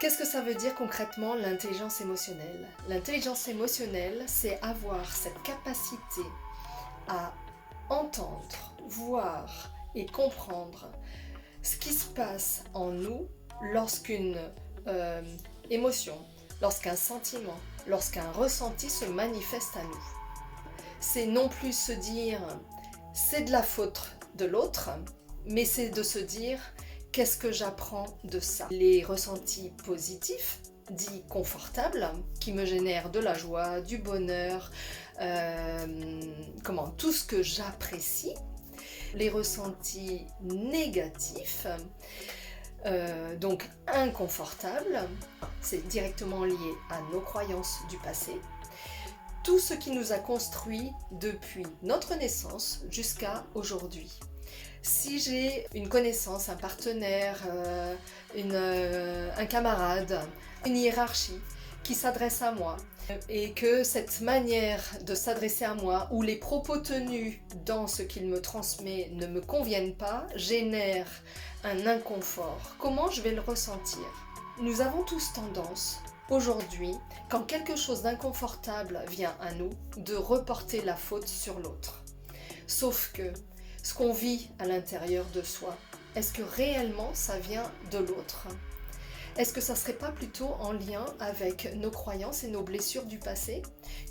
Qu'est-ce que ça veut dire concrètement l'intelligence émotionnelle? L'intelligence émotionnelle, c'est avoir cette capacité à entendre, voir et comprendre ce qui se passe en nous lorsqu'une euh, émotion, lorsqu'un sentiment, lorsqu'un ressenti se manifeste à nous. C'est non plus se dire c'est de la faute de l'autre, mais c'est de se dire qu'est-ce que j'apprends de ça? Les ressentis positifs, dits confortables, qui me génèrent de la joie, du bonheur, tout ce que j'apprécie. Les ressentis négatifs, donc inconfortables, c'est directement lié à nos croyances du passé. Tout ce qui nous a construit depuis notre naissance jusqu'à aujourd'hui. Si j'ai une connaissance, un partenaire, un camarade, une hiérarchie qui s'adresse à moi et que cette manière de s'adresser à moi ou les propos tenus dans ce qu'il me transmet ne me conviennent pas, génère un inconfort. Comment je vais le ressentir? Nous avons tous tendance aujourd'hui, quand quelque chose d'inconfortable vient à nous, de reporter la faute sur l'autre. Sauf que ce qu'on vit à l'intérieur de soi, est-ce que réellement ça vient de l'autre? Est-ce que ça serait pas plutôt en lien avec nos croyances et nos blessures du passé,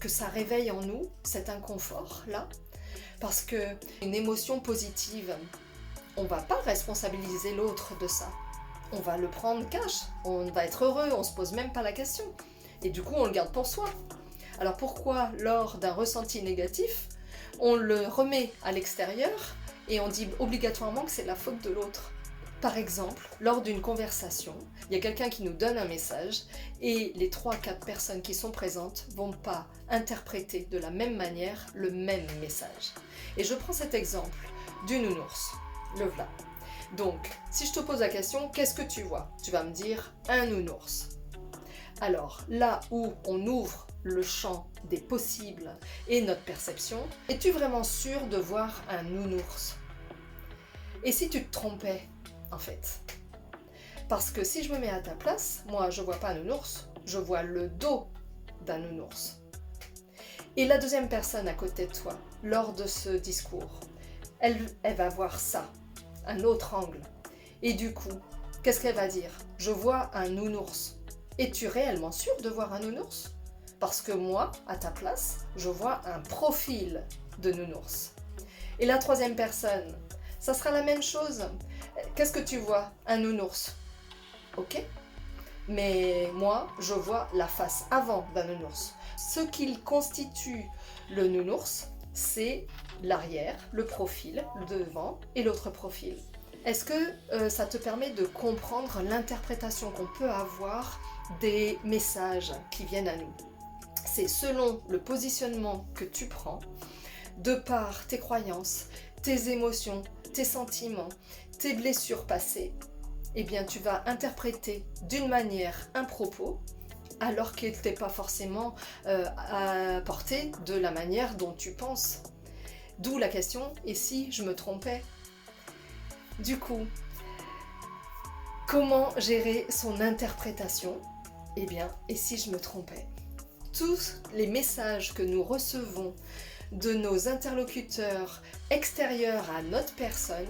que ça réveille en nous cet inconfort-là? Parce que une émotion positive, on va pas responsabiliser l'autre de ça. On va le prendre cash, on va être heureux, on se pose même pas la question. Et du coup, on le garde pour soi. Alors pourquoi, lors d'un ressenti négatif, on le remet à l'extérieur et on dit obligatoirement que c'est la faute de l'autre? Par exemple, lors d'une conversation, il y a quelqu'un qui nous donne un message et les 3-4 personnes qui sont présentes vont pas interpréter de la même manière le même message. Et je prends cet exemple du nounours, le v'là. Donc, si je te pose la question, qu'est-ce que tu vois? Tu vas me dire un nounours. Alors, là où on ouvre le champ des possibles et notre perception, es-tu vraiment sûr de voir un nounours? Et si tu te trompais, en fait? Parce que si je me mets à ta place, moi je vois pas un nounours, je vois le dos d'un nounours. Et la deuxième personne à côté de toi, lors de ce discours, elle va voir ça, un autre angle. Et du coup, qu'est-ce qu'elle va dire? Je vois un nounours. Es-tu réellement sûr de voir un nounours? Parce que moi, à ta place, je vois un profil de nounours. Et la troisième personne, ça sera la même chose. Qu'est-ce que tu vois? Un nounours. Ok? Mais moi, je vois la face avant d'un nounours. Ce qu'il constitue le nounours, c'est l'arrière, le profil, le devant et l'autre profil. Est-ce que ça te permet de comprendre l'interprétation qu'on peut avoir des messages qui viennent à nous? C'est selon le positionnement que tu prends, de par tes croyances, tes émotions, tes sentiments, tes blessures passées, eh bien tu vas interpréter d'une manière un propos alors qu'il n'était pas forcément apporté de la manière dont tu penses. D'où la question, et si je me trompais? Du coup, comment gérer son interprétation? Eh bien, et si je me trompais? Tous les messages que nous recevons de nos interlocuteurs extérieurs à notre personne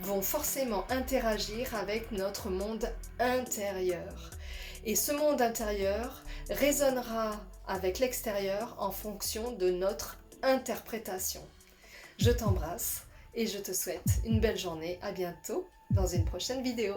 vont forcément interagir avec notre monde intérieur. Et ce monde intérieur résonnera avec l'extérieur en fonction de notre interprétation. Je t'embrasse et je te souhaite une belle journée. À bientôt dans une prochaine vidéo.